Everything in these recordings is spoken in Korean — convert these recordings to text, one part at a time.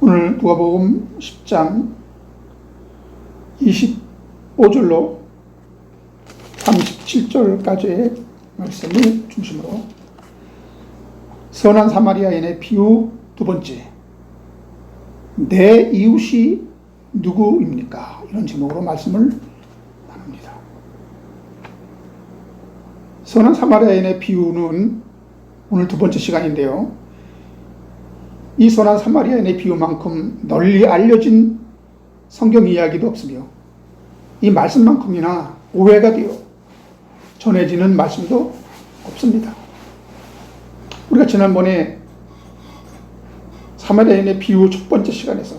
오늘 누가복음 10장 25절로 37절까지의 말씀을 중심으로 선한 사마리아인의 비유 두 번째, 내 이웃이 누구입니까? 이런 제목으로 말씀을 나눕니다. 선한 사마리아인의 비유는 오늘 두 번째 시간인데요. 이 선한 사마리아인의 비유만큼 널리 알려진 성경 이야기도 없으며 이 말씀만큼이나 오해가 되어 전해지는 말씀도 없습니다. 우리가 지난번에 사마리아인의 비유 첫 번째 시간에서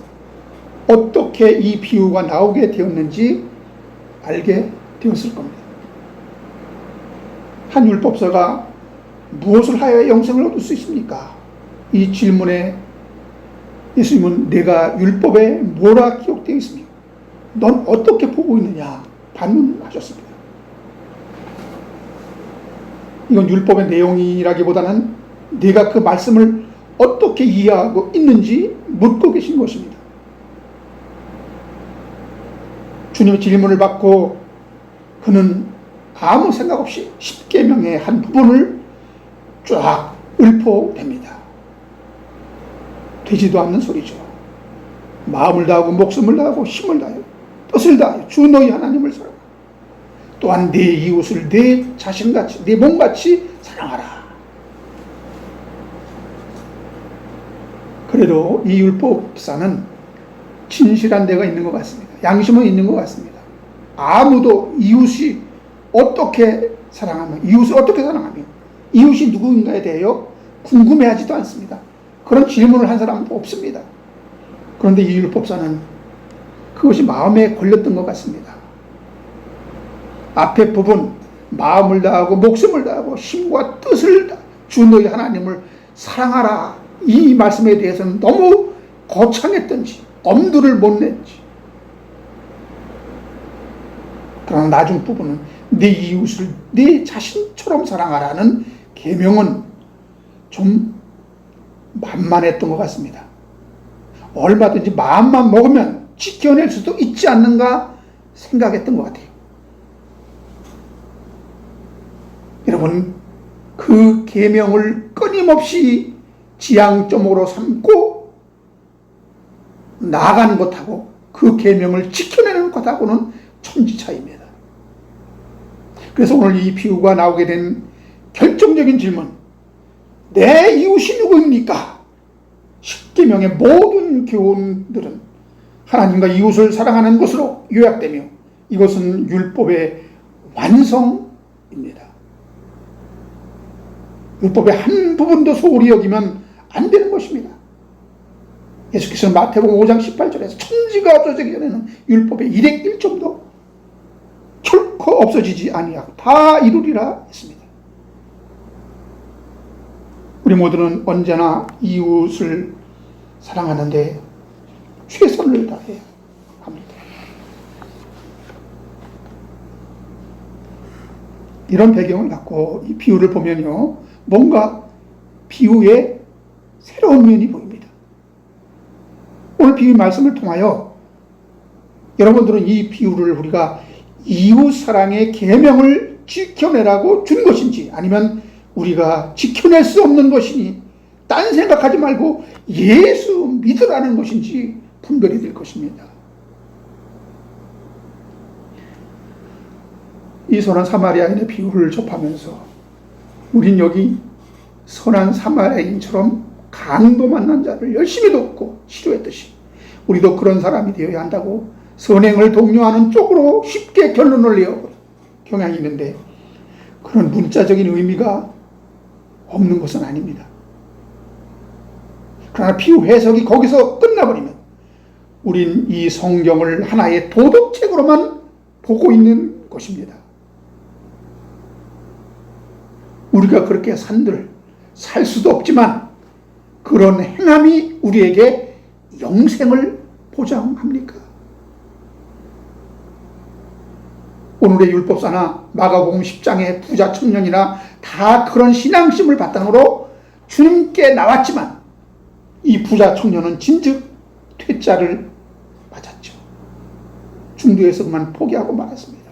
어떻게 이 비유가 나오게 되었는지 알게 되었을 겁니다. 한 율법사가 무엇을 하여야 영생을 얻을 수 있습니까? 이 질문에 예수님은 내가 율법에 뭐라 기록되어 있으며 넌 어떻게 보고 있느냐 반문하셨습니다. 이건 율법의 내용이라기보다는 네가 그 말씀을 어떻게 이해하고 있는지 묻고 계신 것입니다. 주님의 질문을 받고 그는 아무 생각 없이 십계명의 한 부분을 쫙 읊어댑니다. 되지도 않는 소리죠. 마음을 다하고 목숨을 다하고 힘을 다하여 뜻을 다하여 주 너희 하나님을 사랑하라. 또한 네 이웃을 네 자신같이 네 몸같이 사랑하라. 그래도 이 율법사는 진실한 데가 있는 것 같습니다. 양심은 있는 것 같습니다. 아무도 이웃이 어떻게 사랑하며 이웃을 어떻게 사랑하며 이웃이 누구인가에 대하여 궁금해하지도 않습니다. 그런 질문을 한 사람도 없습니다. 그런데 이 율법사는 그것이 마음에 걸렸던 것 같습니다. 앞에 부분 마음을 다하고 목숨을 다하고 힘과 뜻을 다하여 주 너희 하나님을 사랑하라. 이 말씀에 대해서는 너무 거창했던지 엄두를 못 냈지. 그러나 나중 부분은 네 이웃을 네 자신처럼 사랑하라는 계명은 좀 만만했던 것 같습니다. 얼마든지 마음만 먹으면 지켜낼 수도 있지 않는가 생각했던 것 같아요. 여러분, 그 계명을 끊임없이 지향점으로 삼고 나아가는 것하고 그 계명을 지켜내는 것하고는 천지차이입니다. 그래서 오늘 이 비유가 나오게 된 결정적인 질문, 내 이웃이 누구입니까? 십계명의 모든 교훈들은 하나님과 이웃을 사랑하는 것으로 요약되며 이것은 율법의 완성입니다. 율법의 한 부분도 소홀히 여기면 안 되는 것입니다. 예수께서는 마태복음 5장 18절에서 천지가 없어지기 전에는 율법의 1획 1점도 결코 없어지지 아니하고 다 이루리라 했습니다. 우리 모두는 언제나 이웃을 사랑하는데 최선을 다해야 합니다. 이런 배경을 갖고 이 비유를 보면요, 뭔가 비유의 새로운 면이 보입니다. 오늘 비유 말씀을 통하여 여러분들은 이 비유를 우리가 이웃 사랑의 계명을 지켜내라고 준 것인지 아니면 우리가 지켜낼 수 없는 것이니 딴 생각하지 말고 예수 믿으라는 것인지 분별이 될 것입니다. 이 선한 사마리아인의 비유를 접하면서 우린 여기 선한 사마리아인처럼 강도 만난 자를 열심히 돕고 치료했듯이 우리도 그런 사람이 되어야 한다고 선행을 독려하는 쪽으로 쉽게 결론을 내어 경향이 있는데 그런 문자적인 의미가 없는 것은 아닙니다. 그러나 비유 해석이 거기서 끝나버리면 우린 이 성경을 하나의 도덕책으로만 보고 있는 것입니다. 우리가 그렇게 산들 살 수도 없지만 그런 행함이 우리에게 영생을 보장합니까? 오늘의 율법사나 마가복음 10장의 부자 청년이나 다 그런 신앙심을 바탕으로 주님께 나왔지만 이 부자 청년은 진즉 퇴짜를 맞았죠. 중도에서 그만 포기하고 말았습니다.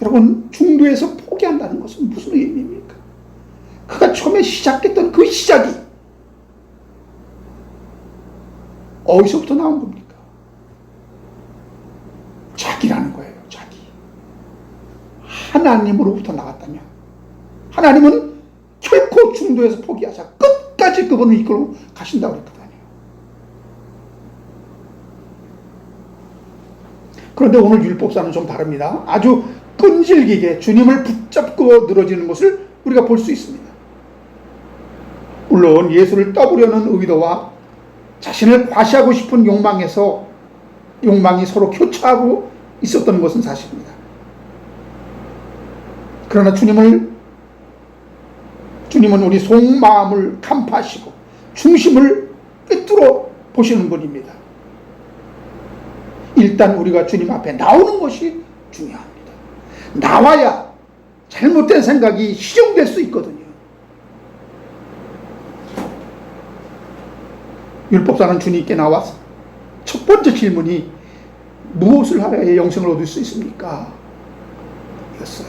여러분, 중도에서 포기한다는 것은 무슨 의미입니까? 그가 처음에 시작했던 그 시작이 어디서부터 나온 겁니까? 자기라는 거예요. 자기. 하나님으로부터 나갔다면 하나님은 결코 중도에서 포기하자 끝까지 그분을 이끌고 가신다고 그랬거든요. 그런데 오늘 율법사는 좀 다릅니다. 아주 끈질기게 주님을 붙잡고 늘어지는 것을 우리가 볼 수 있습니다. 물론 예수를 떠보려는 의도와 자신을 과시하고 싶은 욕망이 서로 교차하고 있었던 것은 사실입니다. 그러나 주님은 우리 속마음을 간파하시고 중심을 꿰뚫어 보시는 분입니다. 일단 우리가 주님 앞에 나오는 것이 중요합니다. 나와야 잘못된 생각이 시정될 수 있거든요. 율법사는 주님께 나와서 첫 번째 질문이 무엇을 하여야 영생을 얻을 수 있습니까? 였어요.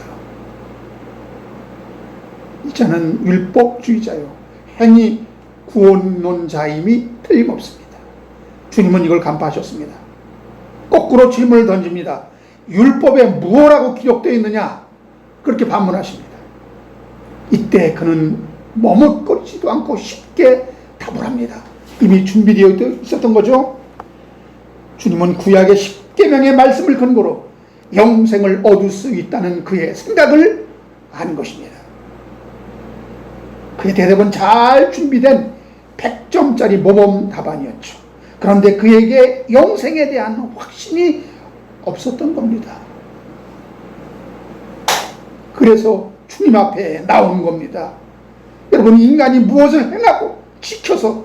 이 자는 율법주의자요 행위 구원론자임이 틀림없습니다. 주님은 이걸 간파하셨습니다. 거꾸로 질문을 던집니다. 율법에 무엇라고 기록되어 있느냐? 그렇게 반문하십니다. 이때 그는 머뭇거리지도 않고 쉽게 답을 합니다. 이미 준비되어 있었던 거죠. 주님은 구약의 십계명의 말씀을 근거로 영생을 얻을 수 있다는 그의 생각을 한 것입니다. 그의 대답은 잘 준비된 100점짜리 모범 답안이었죠. 그런데 그에게 영생에 대한 확신이 없었던 겁니다. 그래서 주님 앞에 나온 겁니다. 여러분, 인간이 무엇을 행하고 지켜서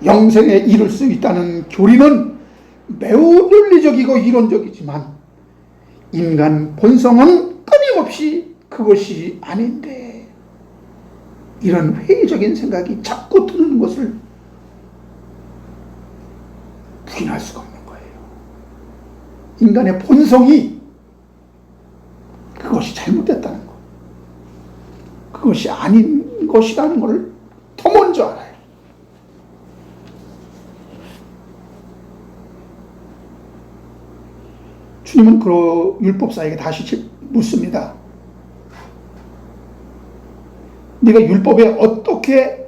영생에 이를 수 있다는 교리는 매우 논리적이고 이론적이지만 인간 본성은 끊임없이 그것이 아닌데 이런 회의적인 생각이 자꾸 드는 것을 부인할 수가 없는 거예요. 인간의 본성이 그것이 잘못됐다는 것, 그것이 아닌 것이라는 것을 더 먼저 알아요. 주님은 그 율법사에게 다시 묻습니다. 네가 율법에 어떻게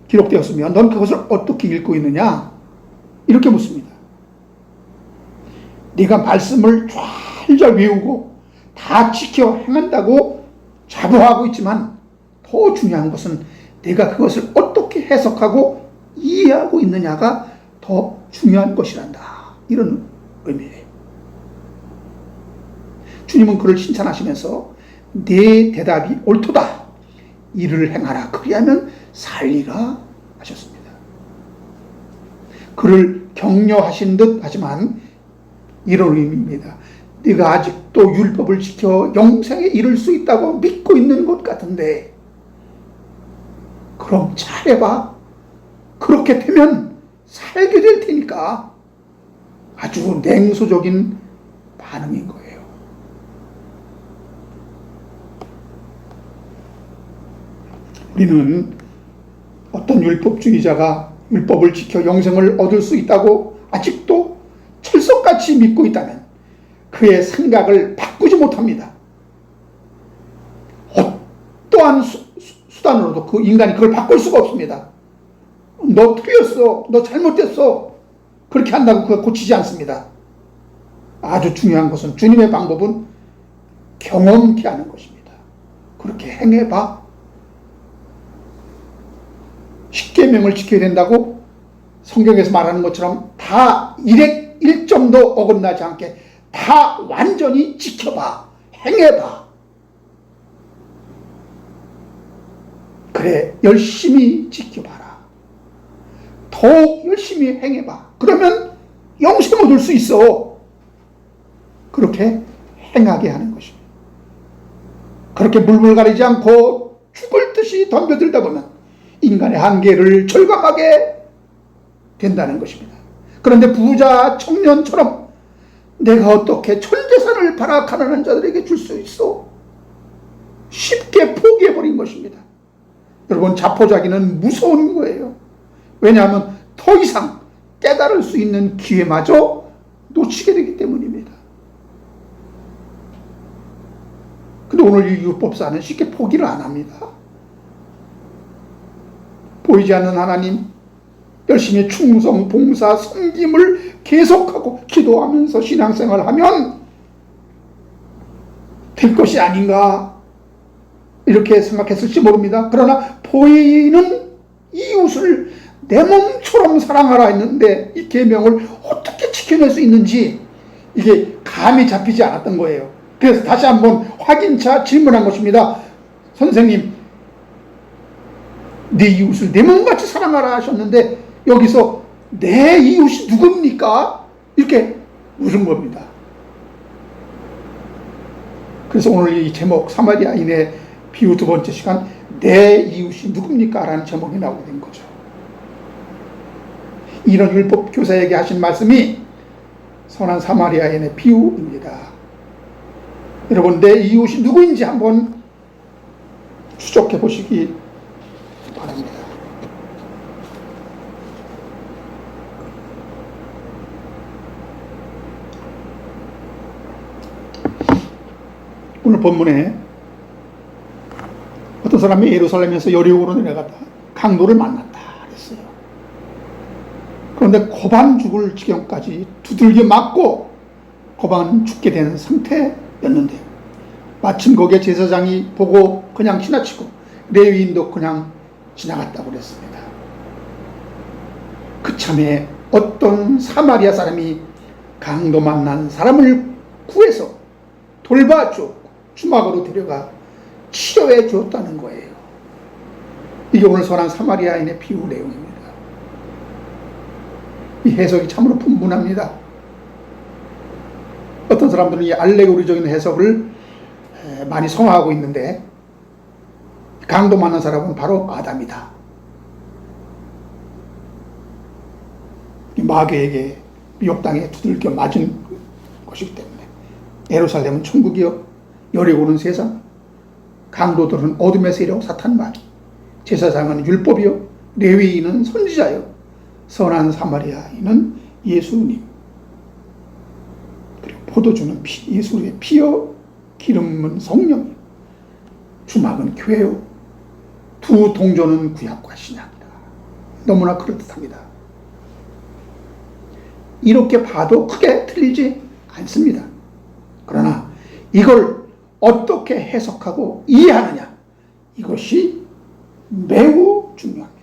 기록되었으며 넌 그것을 어떻게 읽고 있느냐? 이렇게 묻습니다. 네가 말씀을 잘 외우고 다 지켜 행한다고 자부하고 있지만 더 중요한 것은 네가 그것을 어떻게 해석하고 이해하고 있느냐가 더 중요한 것이란다. 이런 의미예요. 주님은 그를 칭찬하시면서 네 대답이 옳도다. 이를 행하라. 그리하면 살리라 하셨습니다. 그를 격려하신 듯 하지만 이런 의미입니다. 네가 아직도 율법을 지켜 영생에 이를 수 있다고 믿고 있는 것 같은데 그럼 잘해봐. 그렇게 되면 살게 될 테니까. 아주 냉소적인 반응인 거예요. 우리는 어떤 율법주의자가 율법을 지켜 영생을 얻을 수 있다고 아직도 철석같이 믿고 있다면 그의 생각을 바꾸지 못합니다. 어떠한 수단으로도 그 인간이 그걸 바꿀 수가 없습니다. 너 틀렸어. 너 잘못됐어. 그렇게 한다고 그걸 고치지 않습니다. 아주 중요한 것은 주님의 방법은 경험케 하는 것입니다. 그렇게 행해봐. 십계명을 지켜야 된다고 성경에서 말하는 것처럼 다 1점도 어긋나지 않게 다 완전히 지켜봐. 행해봐. 그래, 열심히 지켜봐라. 더욱 열심히 행해봐. 그러면 영생 얻을 수 있어. 그렇게 행하게 하는 것입니다. 그렇게 물물 가리지 않고 죽을 듯이 덤벼들다 보면 인간의 한계를 절감하게 된다는 것입니다. 그런데 부자 청년처럼 내가 어떻게 전재산을 팔아 가난한 자들에게 줄 수 있어? 쉽게 포기해버린 것입니다. 여러분, 자포자기는 무서운 거예요. 왜냐하면 더 이상 깨달을 수 있는 기회마저 놓치게 되기 때문입니다. 근데 오늘 이 율법사는 쉽게 포기를 안 합니다. 보이지 않는 하나님, 열심히 충성, 봉사, 섬김을 계속하고 기도하면서 신앙생활을 하면 될 것이 아닌가 이렇게 생각했을지 모릅니다. 그러나 보이는 이웃을 내 몸처럼 사랑하라 했는데 이 계명을 어떻게 지켜낼 수 있는지 이게 감이 잡히지 않았던 거예요. 그래서 다시 한번 확인차 질문한 것입니다. 선생님, 내 이웃을 내 몸같이 사랑하라 하셨는데 여기서 내 이웃이 누굽니까? 이렇게 물은 겁니다. 그래서 오늘 이 제목, 사마리아인의 비유 두 번째 시간, 내 이웃이 누굽니까? 라는 제목이 나오게 된 거죠. 이런 율법 교사에게 하신 말씀이 선한 사마리아인의 비유입니다. 여러분, 내 이웃이 누구인지 한번 추적해 보시기 바랍니다. 오늘 본문에 어떤 사람이 예루살렘에서 여리고로 내려가다 강도를 만났다 그랬어요. 그런데 고반 죽을 지경까지 두들겨 맞고 고반 죽게 되는 상태였는데 마침 거기에 제사장이 보고 그냥 지나치고 레위인도 그냥 지나갔다고 그랬습니다. 그참에 어떤 사마리아 사람이 강도 만난 사람을 구해서 돌봐주었고 주막으로 데려가 치료해 주었다는 거예요. 이게 오늘 선한 사마리아인의 비유 내용입니다. 이 해석이 참으로 풍부합니다. 어떤 사람들은 이 알레고리적인 해석을 많이 성화하고 있는데 강도 만난 사람은 바로 아담이다. 마귀에게 미혹 땅에 두들겨 맞은 것이기 때문에 예루살렘은 천국이요 여리고는 세상, 강도들은 어둠의 세력 사탄 마귀, 제사장은 율법이요 레위인은 선지자요 선한 사마리아인은 예수님, 그리고 포도주는 예수의 피요 기름은 성령이요 주막은 교회요 두 동조는 구약과 신약이다. 너무나 그럴듯합니다. 이렇게 봐도 크게 틀리지 않습니다. 그러나 이걸 어떻게 해석하고 이해하느냐, 이것이 매우 중요합니다.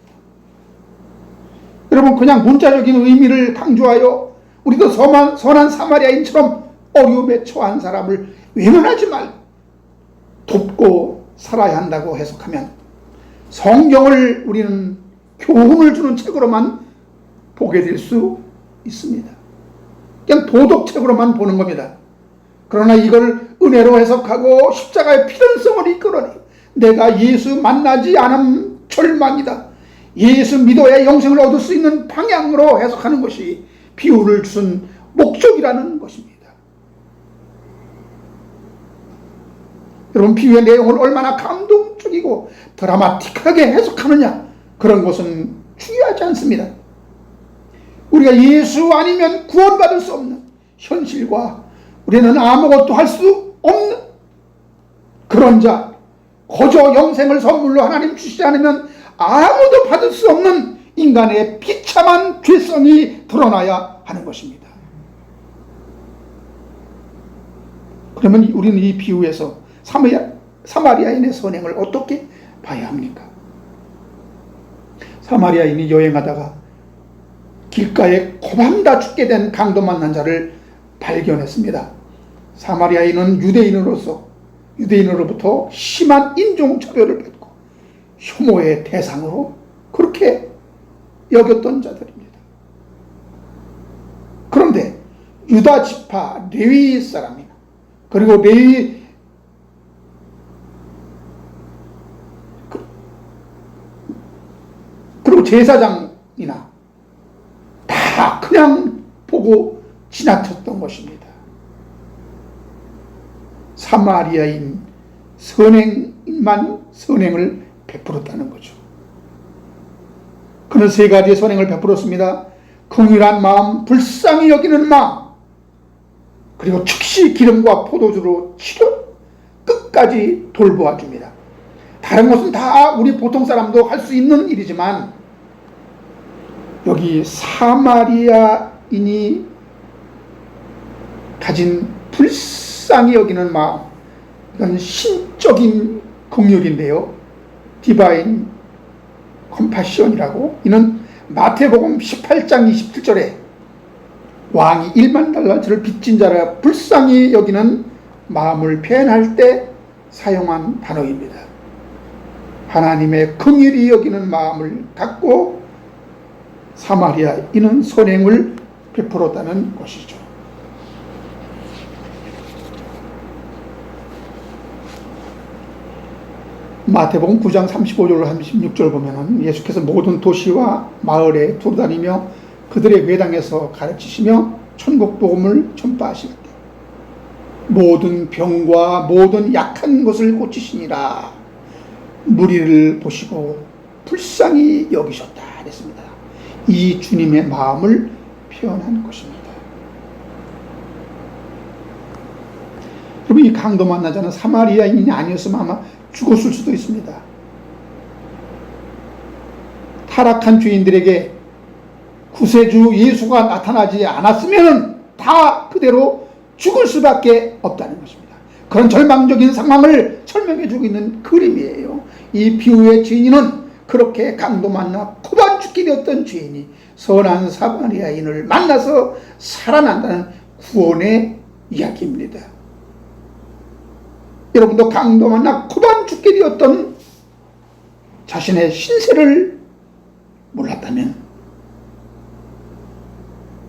여러분, 그냥 문자적인 의미를 강조하여 우리도 선한 사마리아인처럼 어려움에 처한 사람을 외면하지 말고 돕고 살아야 한다고 해석하면 성경을 우리는 교훈을 주는 책으로만 보게 될 수 있습니다. 그냥 도덕책으로만 보는 겁니다. 그러나 이걸 은혜로 해석하고 십자가의 필연성을 이끌어내 내가 예수 만나지 않음 절망이다, 예수 믿어야 영생을 얻을 수 있는 방향으로 해석하는 것이 비유를 주신 목적이라는 것입니다. 여러분, 비유의 내용을 얼마나 감동적이고 드라마틱하게 해석하느냐, 그런 것은 중요하지 않습니다. 우리가 예수 아니면 구원받을 수 없는 현실과 우리는 아무것도 할 수 없는 그런 자, 거저 영생을 선물로 하나님 주시지 않으면 아무도 받을 수 없는 인간의 비참한 죄성이 드러나야 하는 것입니다. 그러면 우리는 이 비유에서 사마리아인의 선행을 어떻게 봐야 합니까? 사마리아인이 여행하다가 길가에 고밤다 죽게 된 강도 만난 자를 발견했습니다. 사마리아인은 유대인으로부터 심한 인종차별을 받고 혐오의 대상으로 그렇게 여겼던 자들입니다. 그런데 유다 지파 레위 사람이나 그리고 그리고 제사장이나 다 다 그냥 보고 지나쳤던 것입니다. 사마리아인 선행만 선행을 베풀었다는 거죠. 그는 세 가지의 선행을 베풀었습니다. 긍휼한 마음, 불쌍히 여기는 마음, 그리고 즉시 기름과 포도주로 치료 끝까지 돌보아 줍니다. 다른 것은 다 우리 보통 사람도 할 수 있는 일이지만 여기 사마리아인이 가진 불쌍히 여기는 마음, 이건 신적인 긍휼인데요. 디바인 컴파시온이라고, 이는 마태복음 18장 27절에 왕이 1만 달란트를 빚진 자라 불쌍히 여기는 마음을 표현할 때 사용한 단어입니다. 하나님의 긍휼히 여기는 마음을 갖고 사마리아인은 선행을 베풀었다는 것이죠. 마태복음 9장 35절 36절 보면은 예수께서 모든 도시와 마을에 돌아다니며 그들의 회당에서 가르치시며 천국 복음을 전파하실 때 모든 병과 모든 약한 것을 고치시니라. 무리를 보시고 불쌍히 여기셨다 그랬습니다. 이 주님의 마음을 표현한 것입니다. 여러분, 이 강도 만나자는 사마리아인이 아니었으면 아마 죽었을 수도 있습니다. 타락한 죄인들에게 구세주 예수가 나타나지 않았으면 다 그대로 죽을 수밖에 없다는 것입니다. 그런 절망적인 상황을 설명해 주고 있는 그림이에요. 이 비유의 죄인은 그렇게 강도 만나 코반 죽게 되었던 죄인이 선한 사마리아인을 만나서 살아난다는 구원의 이야기입니다. 여러분도 강도 만나 코반 죽게 되었던 자신의 신세를 몰랐다면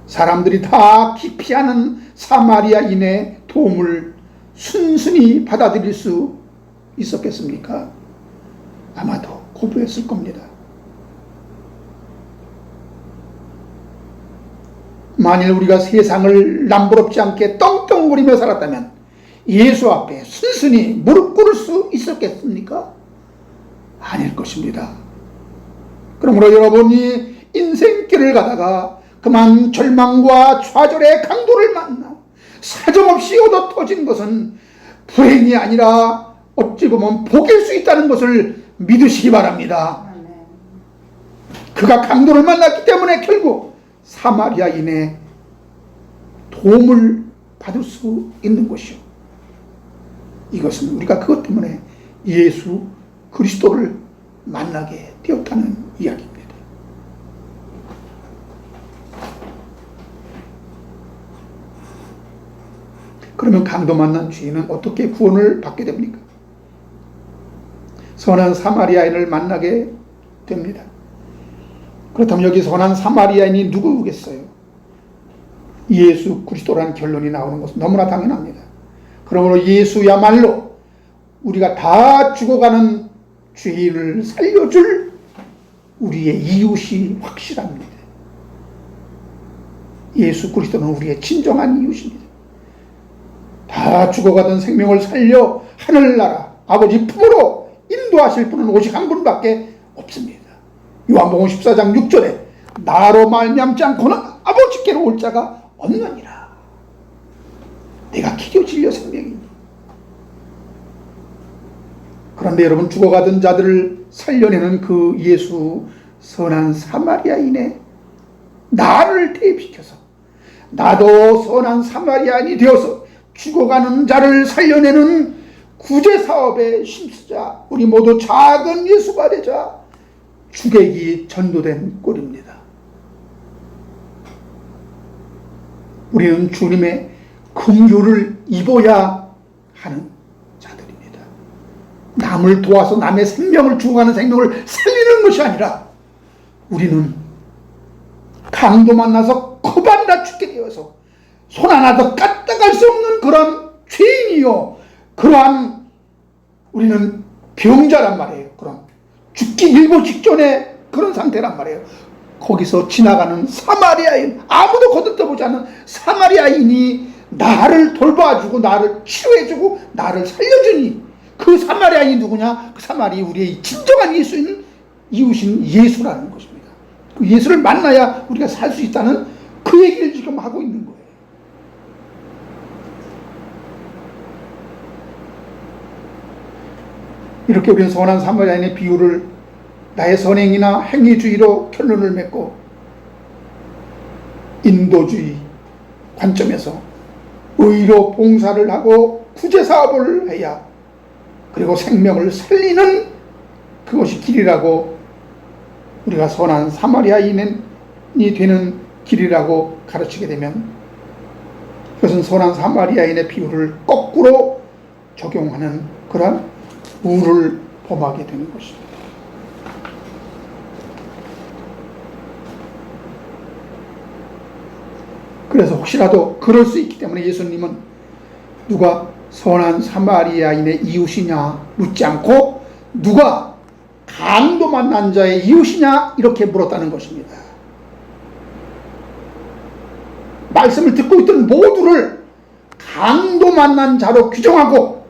사람들이 다 기피하는 사마리아인의 도움을 순순히 받아들일 수 있었겠습니까? 아마도 거부했을 겁니다. 만일 우리가 세상을 남부럽지 않게 떵떵거리며 살았다면 예수 앞에 순순히 무릎 꿇을 수 있었겠습니까? 아닐 것입니다. 그러므로 여러분이 인생길을 가다가 그만 절망과 좌절의 강도를 만나 사정없이 얻어 터진 것은 불행이 아니라 어찌 보면 복일 수 있다는 것을 믿으시기 바랍니다. 그가 강도를 만났기 때문에 결국 사마리아인의 도움을 받을 수 있는 것이요, 이것은 우리가 그것 때문에 예수 그리스도를 만나게 되었다는 이야기입니다. 그러면 강도 만난 죄인은 어떻게 구원을 받게 됩니까? 선한 사마리아인을 만나게 됩니다. 그렇다면 여기 선한 사마리아인이 누구겠어요? 예수 그리스도라는 결론이 나오는 것은 너무나 당연합니다. 그러므로 예수야말로 우리가 다 죽어가는 죄인을 살려줄 우리의 이웃이 확실합니다. 예수 그리스도는 우리의 진정한 이웃입니다. 다 죽어가던 생명을 살려 하늘나라 아버지 품으로 인도하실 분은 오직 한 분밖에 없습니다. 요한복음 14장 6절에 나로 말미암지 않고는 아버지께로 올 자가 없느니라. 내가 길이요 진리요 생명이니. 그런데 여러분, 죽어가던 자들을 살려내는 그 예수 선한 사마리아인의 나를 대입시켜서 나도 선한 사마리아인이 되어서 죽어가는 자를 살려내는 구제사업에 힘쓰자. 우리 모두 작은 예수가 되자. 주객이 전도된 꼴입니다. 우리는 주님의 긍휼을 입어야 하는 자들입니다. 남을 도와서 남의 생명을 죽어가는 생명을 살리는 것이 아니라 우리는 강도 만나서 코반다 죽게 되어서 손 하나도 까딱할 수 없는 그런 죄인이요, 그러한 우리는 병자란 말이에요. 그런 죽기 일보 직전의 그런 상태란 말이에요. 거기서 지나가는 사마리아인, 아무도 거들떠보지 않는 사마리아인이 나를 돌봐주고 나를 치료해주고 나를 살려주니, 그 사마리아인이 누구냐? 그 사마리 우리의 진정한 예수인, 이웃인 예수라는 것입니다. 그 예수를 만나야 우리가 살 수 있다는 그 얘기를 지금 하고 있는 거예요. 이렇게 우리는 선한 사마리아인의 비유를 나의 선행이나 행위주의로 결론을 맺고 인도주의 관점에서 의로 봉사를 하고 구제사업을 해야, 그리고 생명을 살리는 그것이 길이라고, 우리가 선한 사마리아인이 되는 길이라고 가르치게 되면, 그것은 선한 사마리아인의 비유를 거꾸로 적용하는 그러한 우를 범하게 되는 것입니다. 그래서 혹시라도 그럴 수 있기 때문에 예수님은 누가 선한 사마리아인의 이웃이냐 묻지 않고 누가 강도 만난 자의 이웃이냐 이렇게 물었다는 것입니다. 말씀을 듣고 있던 모두를 강도 만난 자로 규정하고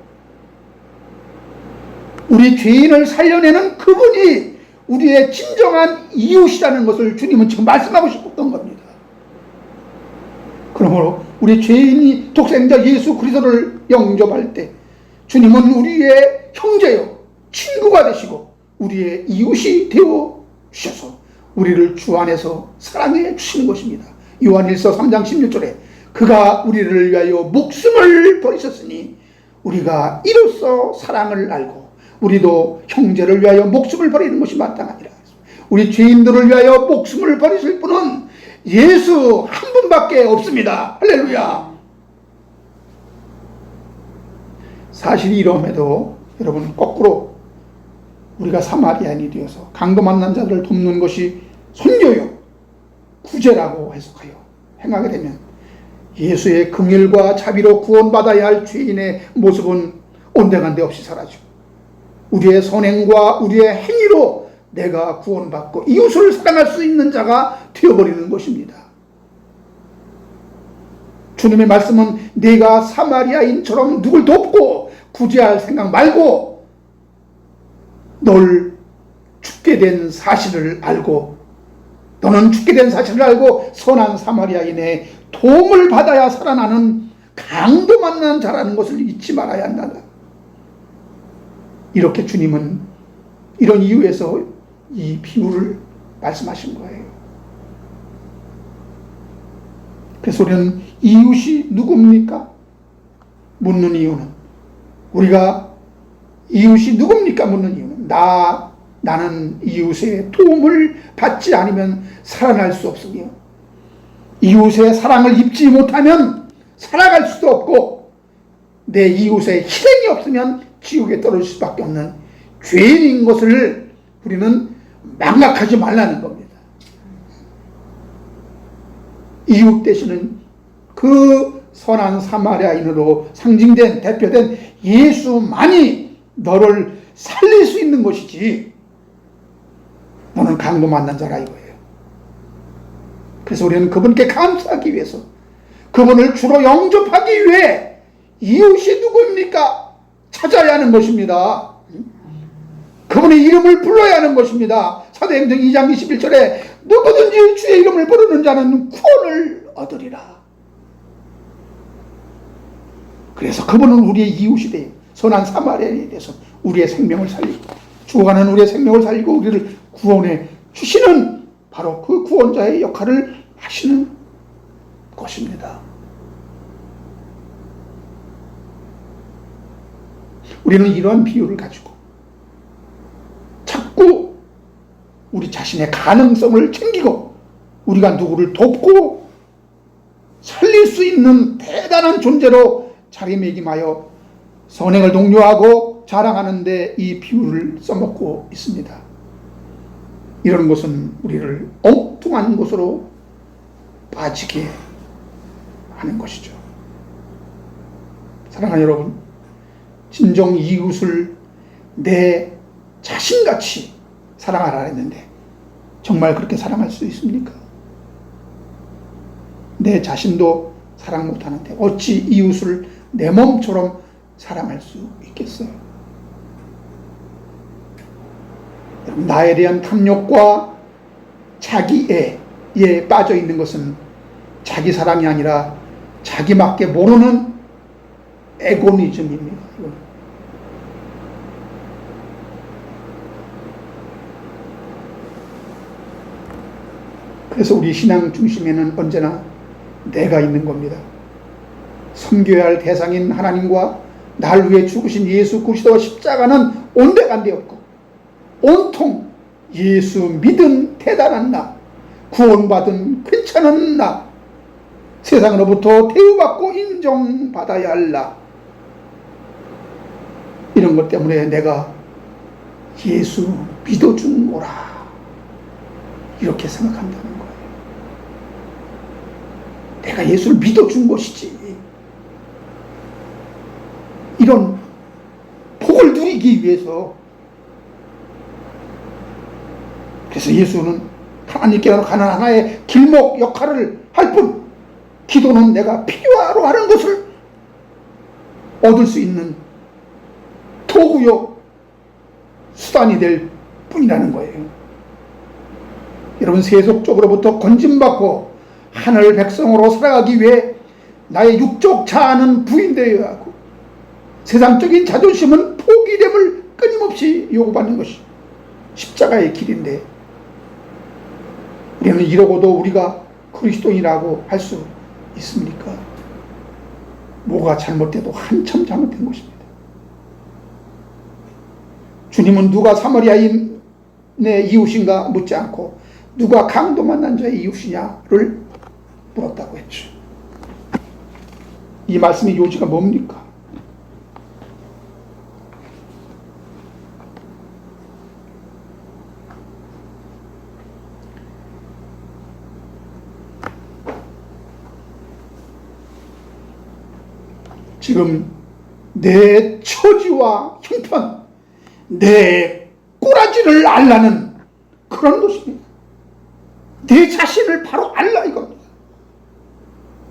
우리 죄인을 살려내는 그분이 우리의 진정한 이웃이라는 것을 주님은 지금 말씀하고 싶었던 겁니다. 그러므로 우리 죄인이 독생자 예수 그리스도를 영접할 때 주님은 우리의 형제요 친구가 되시고 우리의 이웃이 되어 주셔서 우리를 주 안에서 사랑해 주시는 것입니다. 요한일서 3장 16절에 그가 우리를 위하여 목숨을 버리셨으니 우리가 이로써 사랑을 알고 우리도 형제를 위하여 목숨을 버리는 것이 마땅하니라. 우리 죄인들을 위하여 목숨을 버리실 분은 예수 한 분밖에 없습니다. 할렐루야. 사실이 이러함에도 여러분, 거꾸로 우리가 사마리아인이 되어서 강도 만난 자들을 돕는 것이 선교요 구제라고 해석하여 행하게 되면 예수의 긍휼과 자비로 구원받아야 할 죄인의 모습은 온데간데 없이 사라지고 우리의 선행과 우리의 행위로 내가 구원받고 이웃을 사랑할 수 있는 자가 되어버리는 것입니다. 주님의 말씀은 네가 사마리아인처럼 누굴 돕고 구제할 생각 말고 널 죽게 된 사실을 알고, 너는 죽게 된 사실을 알고 선한 사마리아인의 도움을 받아야 살아나는 강도 만난 자라는 것을 잊지 말아야 한다. 이렇게 주님은 이런 이유에서 이 비유를 말씀하신 거예요. 그래서 우리는 이웃이 누굽니까? 묻는 이유는, 우리가 이웃이 누굽니까? 묻는 이유는 나는 이웃의 도움을 받지 않으면 살아날 수 없으며 이웃의 사랑을 입지 못하면 살아갈 수도 없고 내 이웃의 희생이 없으면 지옥에 떨어질 수밖에 없는 죄인인 것을 우리는 망각하지 말라는 겁니다. 이웃 되시는 그 선한 사마리아인으로 상징된 대표된 예수만이 너를 살릴 수 있는 것이지 너는 강도 만난 자라 이거예요. 그래서 우리는 그분께 감사하기 위해서, 그분을 주로 영접하기 위해 이웃이 누구입니까? 찾아야 하는 것입니다. 그분의 이름을 불러야 하는 것입니다. 사도행전 2장 21절에 누구든지 주의 이름을 부르는 자는 구원을 얻으리라. 그래서 그분은 우리의 이웃이 되어 선한 사마리아인이 돼서 우리의 생명을 살리고, 죽어가는 우리의 생명을 살리고 우리를 구원해 주시는 바로 그 구원자의 역할을 하시는 것입니다. 우리는 이러한 비유를 가지고 자꾸 우리 자신의 가능성을 챙기고 우리가 누구를 돕고 살릴 수 있는 대단한 존재로 자리매김하여 선행을 독려하고 자랑하는데 이 비유를 써먹고 있습니다. 이런 것은 우리를 엉뚱한 곳으로 빠지게 하는 것이죠. 사랑하는 여러분, 진정 이웃을 내 자신같이 사랑하라 했는데 정말 그렇게 사랑할 수 있습니까? 내 자신도 사랑 못하는데 어찌 이웃을 내 몸처럼 사랑할 수 있겠어요? 나에 대한 탐욕과 자기애에 빠져 있는 것은 자기 사랑이 아니라 자기밖에 모르는 에고니즘입니다. 그래서 우리 신앙 중심에는 언제나 내가 있는 겁니다. 섬겨야 할 대상인 하나님과 날 위해 죽으신 예수 그리스도와 십자가는 온데간데 없고 온통 예수 믿은 대단한 나, 구원받은 괜찮은 나, 세상으로부터 대우받고 인정받아야 할 나, 이런 것 때문에 내가 예수 믿어준 거라 이렇게 생각한다는 거예요. 내가 예수를 믿어준 것이지, 이런 복을 누리기 위해서. 그래서 예수는 하나님께로 가는 하나의 길목 역할을 할 뿐, 기도는 내가 필요로 하는 것을 얻을 수 있는 도구요 수단이 될 뿐이라는 거예요. 여러분, 세속적으로부터 건짐받고 하늘 백성으로 살아가기 위해 나의 육적 자아는 부인되어야 하고 세상적인 자존심은 포기됨을 끊임없이 요구받는 것이 십자가의 길인데, 우리는 이러고도 우리가 그리스도인이라고 할 수 있습니까? 뭐가 잘못돼도 한참 잘못된 것입니다. 주님은 누가 사마리아인의 이웃인가 묻지 않고 누가 강도 만난 자의 이웃이냐를 물었다고 했죠. 이 말씀의 요지가 뭡니까? 지금 내 처지와 형편, 내 꼬라지를 알라는 그런 것입니다. 내 자신을 바로 알라 이겁니다.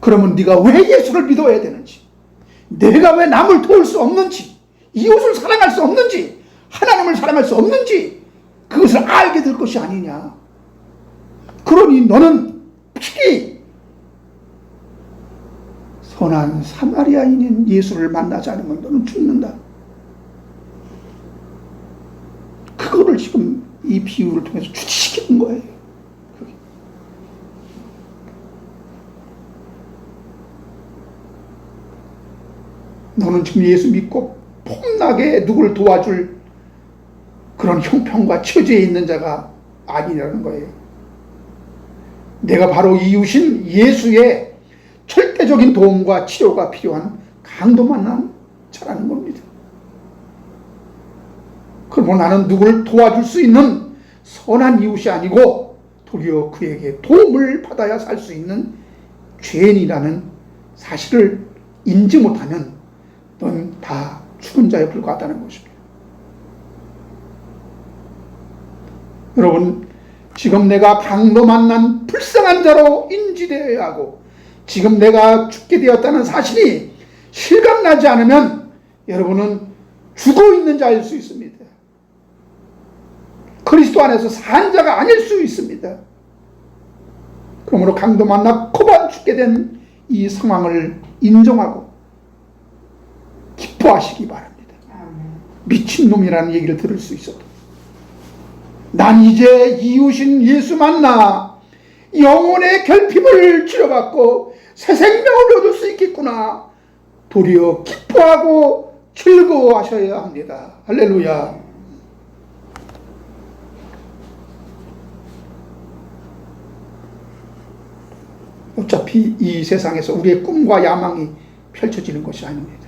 그러면 네가 왜 예수를 믿어야 되는지, 내가 왜 남을 도울 수 없는지, 이웃을 사랑할 수 없는지, 하나님을 사랑할 수 없는지 그것을 알게 될 것이 아니냐. 그러니 너는 필히 선한 사마리아인인 예수를 만나지 않으면 너는 죽는다. 그거를 지금 이 비유를 통해서 주지시키는 거예요. 너는 지금 예수 믿고 폼나게 누구를 도와줄 그런 형편과 처지에 있는 자가 아니라는 거예요. 내가 바로 이웃인 예수의 절대적인 도움과 치료가 필요한 강도 만난 자라는 겁니다. 그러면 나는 누구를 도와줄 수 있는 선한 이웃이 아니고 도리어 그에게 도움을 받아야 살 수 있는 죄인이라는 사실을 인지 못하면 넌 다 죽은 자에 불과하다는 것입니다. 여러분, 지금 내가 강도 만난 불쌍한 자로 인지되어야 하고 지금 내가 죽게 되었다는 사실이 실감나지 않으면 여러분은 죽어있는 자일 수 있습니다. 그리스도 안에서 산 자가 아닐 수 있습니다. 그러므로 강도 만나 코반 죽게 된 이 상황을 인정하고 기뻐하시기 바랍니다. 미친놈이라는 얘기를 들을 수 있어도 난 이제 이웃인 예수 만나 영혼의 결핍을 치료받고 새 생명을 얻을 수 있겠구나. 도리어 기뻐하고 즐거워하셔야 합니다. 할렐루야. 어차피 이 세상에서 우리의 꿈과 야망이 펼쳐지는 것이 아닙니다.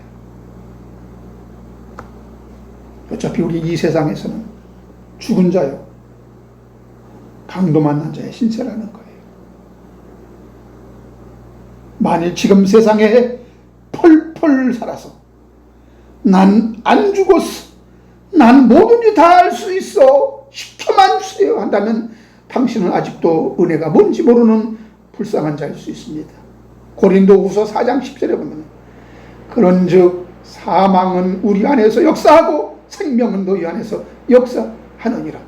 어차피 우리 이 세상에서는 죽은 자요, 강도 만난 자의 신세라는 거예요. 만일 지금 세상에 펄펄 살아서 난 안 죽었어, 난 뭐든지 다 할 수 있어, 시켜만 주세요 한다면 당신은 아직도 은혜가 뭔지 모르는 불쌍한 자일 수 있습니다. 고린도후서 4장 10절에 보면 그런즉 사망은 우리 안에서 역사하고 생명은 너희 안에서 역사하느니라.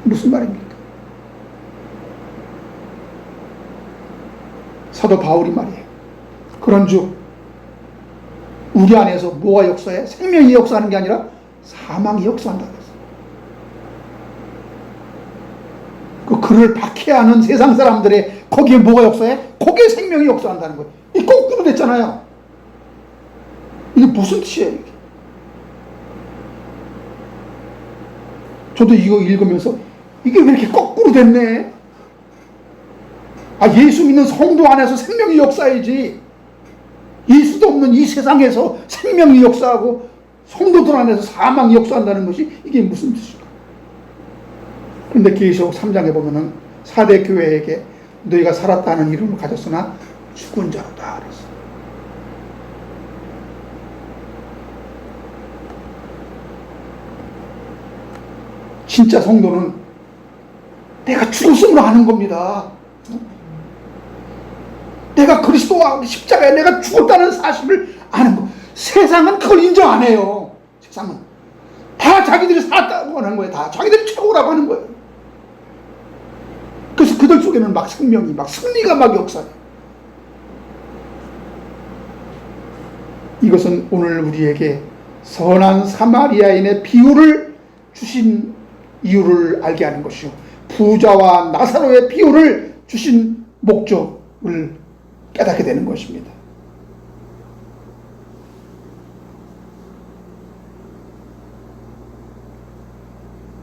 무슨 말입니까? 사도 바울이 말이에요. 그런즉 우리 안에서 뭐가 역사해? 생명이 역사하는 게 아니라 사망이 역사한다 그랬어요. 그 그를 박해하는 세상 사람들의 거기에 뭐가 역사해? 거기에 생명이 역사한다는 거예요. 이 거꾸로 됐잖아요. 이게 무슨 뜻이에요? 이게? 저도 이거 읽으면서 이게 왜 이렇게 거꾸로 됐네? 예수 믿는 성도 안에서 생명이 역사해야지. 예수도 없는 이 세상에서 생명이 역사하고 성도들 안에서 사망이 역사한다는 것이 이게 무슨 뜻일까? 그런데 계시록 3장에 보면은 4대 교회에게 너희가 살았다는 이름을 가졌으나 죽은 자로다 그랬어. 진짜 성도는 내가 죽었음을 아는 겁니다. 내가 그리스도와 십자가에 내가 죽었다는 사실을 아는 거. 세상은 그걸 인정 안 해요. 세상은 다 자기들이 살았다고 하는 거예요. 다 자기들이 최고라고 하는 거예요. 그래서 그들 속에는 막 생명이 막 승리가 막 역사해요. 이것은 오늘 우리에게 선한 사마리아인의 비유를 주신 이유를 알게 하는 것이요, 부자와 나사로의 비유를 주신 목적을 깨닫게 되는 것입니다.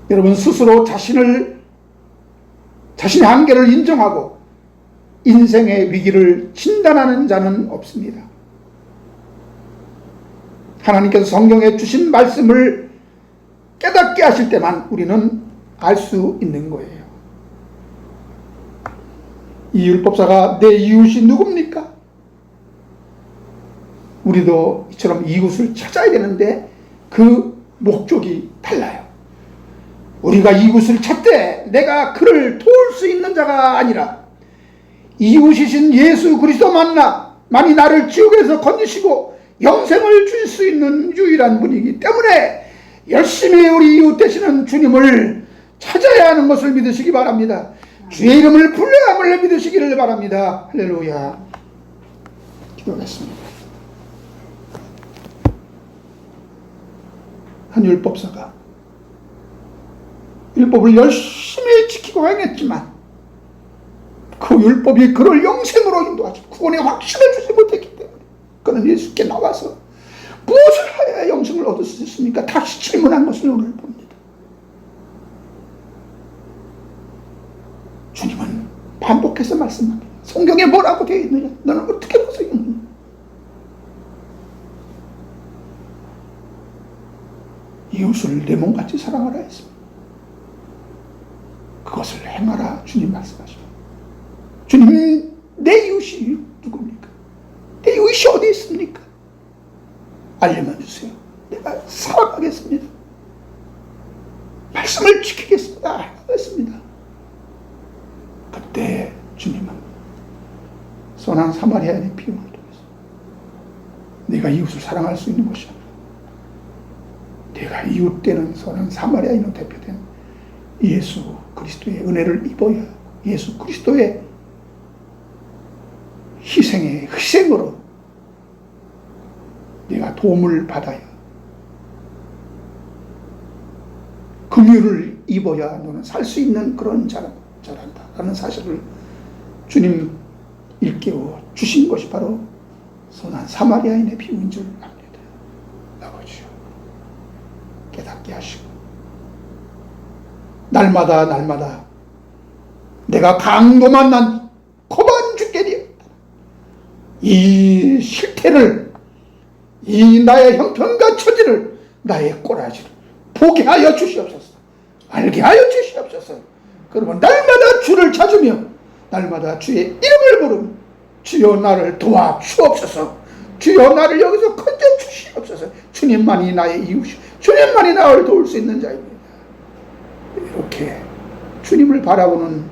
여러분 스스로 자신의 한계를 인정하고 인생의 위기를 진단하는 자는 없습니다. 하나님께서 성경에 주신 말씀을 깨닫게 하실 때만 우리는 알 수 있는 거예요. 이 율법사가 내 이웃이 누굽니까? 우리도 이처럼 이웃을 찾아야 되는데 그 목적이 달라요. 우리가 이웃을 찾되 내가 그를 도울 수 있는 자가 아니라 이웃이신 예수 그리스도만이 나를 지옥에서 건지시고 영생을 줄 수 있는 유일한 분이기 때문에 열심히 우리 이웃 되시는 주님을 찾아야 하는 것을 믿으시기 바랍니다. 주의 이름을 불러함을 믿으시기를 바랍니다. 할렐루야. 기도하겠습니다. 한 율법사가 율법을 열심히 지키고 행했지만 그 율법이 그를 영생으로 인도하지 구원의 확신을 주지 못했기 때문에 그는 예수께 나와서 무엇을 하여야 영생을 얻을 수 있습니까? 다시 질문한 것을 오늘 봅니다. 주님은 반복해서 말씀합니다. 성경에 뭐라고 되어 있느냐? 너는 어떻게 봐서 읽느냐? 이웃을 내 몸같이 사랑하라 했습니다. 그것을 행하라 주님 말씀하시고, 주님 내 이웃이 누굽니까? 내 이웃이 어디 있습니까? 알려만 주세요. 내가 살아가겠습니다. 말씀을 지키겠습니다. 하겠습니다. 그때 주님은 선한 사마리아인의 비유를 통해서 내가 이웃을 사랑할 수 있는 것이 아니라 내가 이웃되는 선한 사마리아인으로 대표된 예수 그리스도의 은혜를 입어야, 예수 그리스도의 희생으로 내가 도움을 받아야, 긍휼을 입어야 너는 살 수 있는 그런 자란다 라는 사실을 주님 일깨워 주신 것이 바로 선한 사마리아인의 비유인 줄 압니다. 아버지요, 깨닫게 하시고 날마다 내가 강도만 난 거만 죽게 되었다. 이 실태를, 이 나의 형편과 처지를, 나의 꼬라지를 보게 하여 주시옵소서. 알게 하여 주시옵소서. 그러면 날마다 주를 찾으며 날마다 주의 이름을 부르며 주여 나를 도와 주옵소서. 주여 나를 여기서 건져 주시옵소서. 주님만이 나의 이웃이, 주님만이 나를 도울 수 있는 자입니다. 이렇게 주님을 바라보는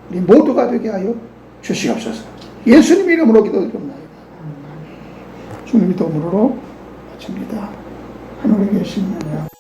우리 모두가 되게 하여 주시옵소서. 예수님 이름으로 기도드립니다. 주님 이름으로 마칩니다. 하늘에 계신 하나님